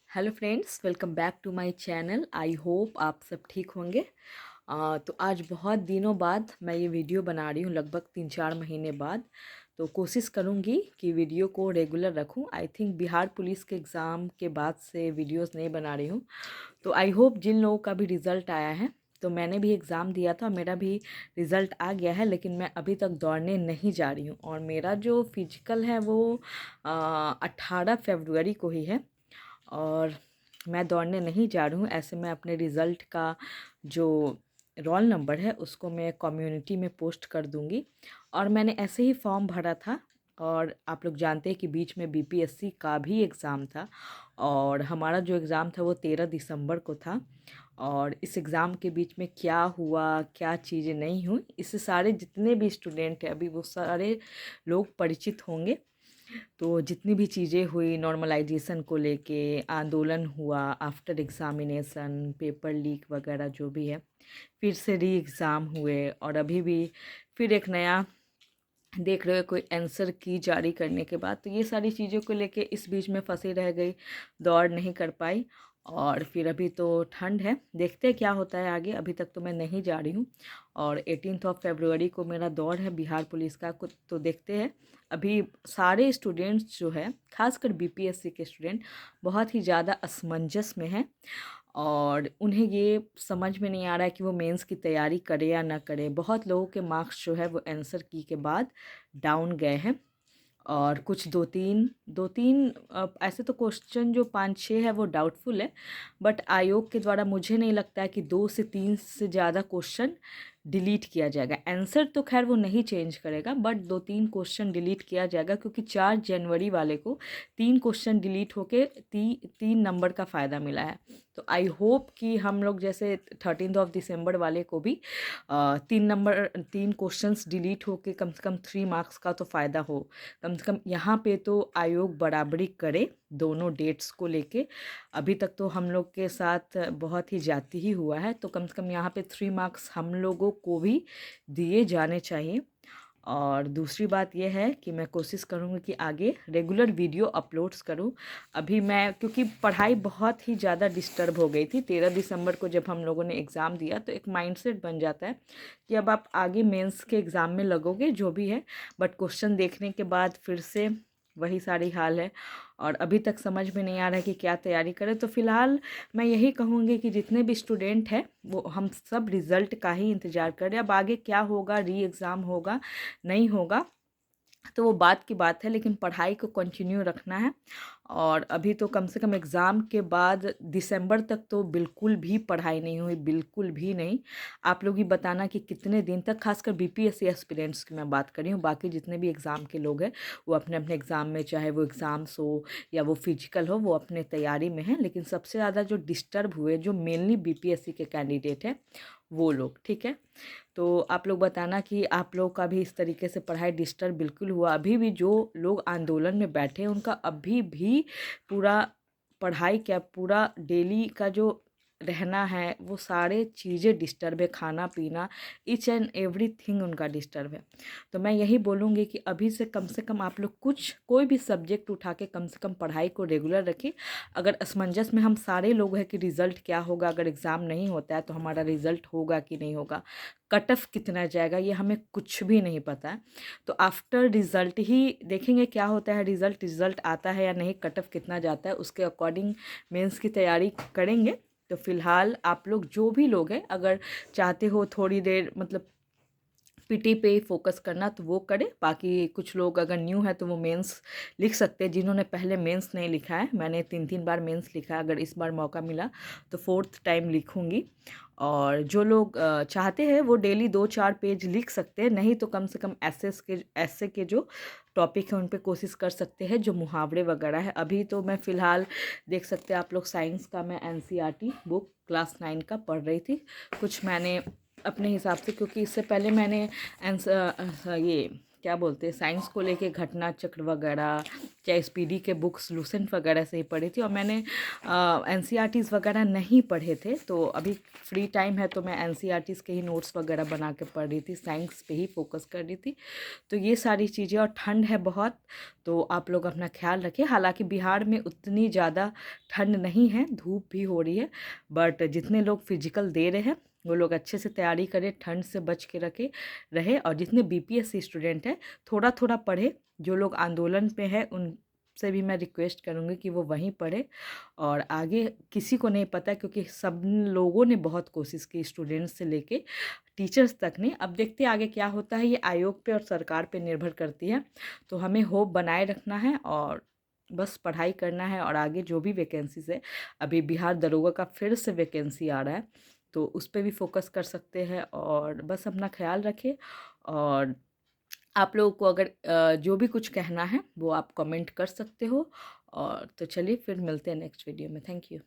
Hello friends, welcome back to my channel. I hope आप सब ठीक होंगे। तो आज बहुत दिनों बाद मैं ये वीडियो बना रही हूँ, लगभग 3-4 महीने बाद। तो कोशिश करूँगी कि वीडियो को रेगुलर रखूँ। आई थिंक बिहार पुलिस के एग्ज़ाम के बाद से वीडियोस नहीं बना रही हूँ। तो आई होप जिन लोगों का भी रिज़ल्ट आया है, तो मैंने भी एग्ज़ाम दिया था, मेरा भी रिज़ल्ट आ गया है, लेकिन मैं अभी तक दौड़ने नहीं जा रही हूँ। और मेरा जो फिजिकल है वो 18 फरवरी को ही है और मैं दौड़ने नहीं जा रही हूँ। ऐसे मैं अपने रिज़ल्ट का जो रोल नंबर है उसको मैं कम्युनिटी में पोस्ट कर दूँगी। और मैंने ऐसे ही फॉर्म भरा था, और आप लोग जानते हैं कि बीच में बीपीएससी का भी एग्ज़ाम था, और हमारा जो एग्ज़ाम था वो 13 दिसंबर को था। और इस एग्ज़ाम के बीच में क्या हुआ, क्या चीज़ें नहीं हुई, इससे सारे जितने भी स्टूडेंट हैं अभी वो सारे लोग परिचित होंगे। तो जितनी भी चीज़ें हुई नॉर्मलाइजेशन को लेके, आंदोलन हुआ, आफ्टर एग्ज़ामिनेशन, पेपर लीक वगैरह जो भी है, फिर से री एग्ज़ाम हुए, और अभी भी फिर एक नया देख रहे हो कोई आंसर की जारी करने के बाद। तो ये सारी चीज़ों को लेके इस बीच में फंसी रह गई, दौड़ नहीं कर पाई। और फिर अभी तो ठंड है, देखते हैं क्या होता है आगे। अभी तक तो मैं नहीं जा रही हूँ, और 18 फरवरी को मेरा दौड़ है बिहार पुलिस का। कुछ तो देखते हैं। अभी सारे स्टूडेंट्स जो है, खासकर बीपीएससी के स्टूडेंट, बहुत ही ज़्यादा असमंजस में हैं, और उन्हें ये समझ में नहीं आ रहा है कि वो मेंस की तैयारी करे या ना करे। बहुत लोगों के मार्क्स जो है वो आंसर की के बाद डाउन गए हैं, और कुछ दो तीन ऐसे तो क्वेश्चन जो 5-6 है वो डाउटफुल है। बट आयोग के द्वारा मुझे नहीं लगता है कि 2 से 3 से ज़्यादा क्वेश्चन डिलीट किया जाएगा। आंसर तो खैर वो नहीं चेंज करेगा, बट 2-3 क्वेश्चन डिलीट किया जाएगा, क्योंकि 4 जनवरी वाले को 3 क्वेश्चन डिलीट होके 3 नंबर का फ़ायदा मिला है। तो आई होप कि हम लोग जैसे 13 दिसंबर वाले को भी 3 क्वेश्चंस डिलीट होके कम से कम 3 मार्क्स का तो फ़ायदा हो। कम से कम यहाँ पे तो आयोग बराबरी करे दोनों डेट्स को लेके। अभी तक तो हम लोग के साथ बहुत ही जाती ही हुआ है, तो कम से कम यहाँ पे 3 मार्क्स हम लोगों को भी दिए जाने चाहिए। और दूसरी बात यह है कि मैं कोशिश करूँगी कि आगे रेगुलर वीडियो अपलोड्स करूँ। अभी मैं, क्योंकि पढ़ाई बहुत ही ज़्यादा डिस्टर्ब हो गई थी 13 दिसंबर को जब हम लोगों ने एग्ज़ाम दिया, तो एक माइंडसेट बन जाता है कि अब आप आगे मेंस के एग्ज़ाम में लगोगे जो भी है, बट क्वेश्चन देखने के बाद फिर से वही सारी हाल है, और अभी तक समझ में नहीं आ रहा है कि क्या तैयारी करें। तो फ़िलहाल मैं यही कहूँगी कि जितने भी स्टूडेंट हैं वो हम सब रिज़ल्ट का ही इंतज़ार करें। अब आगे क्या होगा, री एग्ज़ाम होगा नहीं होगा तो वो बात की बात है, लेकिन पढ़ाई को कंटिन्यू रखना है। और अभी तो कम से कम एग्ज़ाम के बाद दिसंबर तक तो बिल्कुल भी पढ़ाई नहीं हुई, बिल्कुल भी नहीं। आप लोग ही बताना कि कितने दिन तक, खासकर बीपीएससी एस्पिरेंट्स की मैं बात कर रही हूँ। बाकी जितने भी एग्ज़ाम के लोग हैं वो अपने अपने एग्ज़ाम में, चाहे वो एग्ज़ाम्स हो या वो फिजिकल हो, वो अपने तैयारी में हैं। लेकिन सबसे ज़्यादा जो डिस्टर्ब हुए, जो मेनली बीपीएससी के कैंडिडेट हैं, वो लोग, ठीक है। तो आप लोग बताना कि आप लोग का भी इस तरीके से पढ़ाई डिस्टर्ब बिल्कुल हुआ। अभी भी जो लोग आंदोलन में बैठे हैं उनका अभी भी पूरा पढ़ाई क्या, पूरा डेली का जो रहना है वो सारे चीज़ें डिस्टर्ब है, खाना पीना, ईच एंड एवरीथिंग उनका डिस्टर्ब है। तो मैं यही बोलूँगी कि अभी से कम आप लोग कुछ कोई भी सब्जेक्ट उठा के कम से कम पढ़ाई को रेगुलर रखिए। अगर असमंजस में हम सारे लोग हैं कि रिज़ल्ट क्या होगा, अगर एग्ज़ाम नहीं होता है तो हमारा रिज़ल्ट होगा कि नहीं होगा, कट ऑफ कितना जाएगा, ये हमें कुछ भी नहीं पता है। तो आफ्टर रिज़ल्ट ही देखेंगे क्या होता है, रिज़ल्ट आता है या नहीं, कट ऑफ कितना जाता है, उसके अकॉर्डिंग मेंस की तैयारी करेंगे। तो फ़िलहाल आप लोग जो भी लोग हैं, अगर चाहते हो थोड़ी देर मतलब पीटी पे ही फोकस करना तो वो करें। बाकी कुछ लोग अगर न्यू है तो वो मेंस लिख सकते हैं, जिन्होंने पहले मेंस नहीं लिखा है। मैंने 3-3 बार मेंस लिखा है, अगर इस बार मौका मिला तो 4th टाइम लिखूंगी। और जो लोग चाहते हैं वो डेली 2-4 पेज लिख सकते हैं, नहीं तो कम से कम ऐसे के जो टॉपिक हैं उन पे कोशिश कर सकते हैं, जो मुहावरे वगैरह है। अभी तो मैं फ़िलहाल देख सकते हैं आप लोग, साइंस का मैं एनसीईआरटी बुक क्लास 9 का पढ़ रही थी। कुछ मैंने अपने हिसाब से, क्योंकि इससे पहले मैंने ये क्या बोलते हैं, साइंस को लेके घटना चक्र वगैरह, चाहे स्पीडी के बुक्स लूसेंट वगैरह से ही पढ़ी थी। और मैंने एनसीईआरटीज़ वगैरह नहीं पढ़े थे, तो अभी फ्री टाइम है तो मैं एनसीईआरटीज़ के ही नोट्स वगैरह बना के पढ़ रही थी, साइंस पे ही फोकस कर रही थी। तो ये सारी चीज़ें, और ठंड है बहुत, तो आप लोग अपना ख्याल रखें। हालांकि बिहार में उतनी ज़्यादा ठंड नहीं है, धूप भी हो रही है, बट जितने लोग फिजिकल दे रहे हैं वो लोग अच्छे से तैयारी करें, ठंड से बच के रहे। और जितने बीपीएससी स्टूडेंट हैं थोड़ा थोड़ा पढ़े, जो लोग आंदोलन पे हैं उनसे भी मैं रिक्वेस्ट करूँगी कि वो वहीं पढ़े। और आगे किसी को नहीं पता, क्योंकि सब लोगों ने बहुत कोशिश की, स्टूडेंट्स से लेके टीचर्स तक ने। अब देखते हैं आगे क्या होता है, ये आयोग पे और सरकार पे निर्भर करती है। तो हमें होप बनाए रखना है और बस पढ़ाई करना है। और आगे जो भी वैकेंसीज है, अभी बिहार दरोगा का फिर से वैकेंसी आ रहा है, तो उस पे भी फोकस कर सकते हैं। और बस अपना ख्याल रखें। और आप लोगों को अगर जो भी कुछ कहना है वो आप कमेंट कर सकते हो। और तो चलिए फिर मिलते हैं नेक्स्ट वीडियो में। Thank you.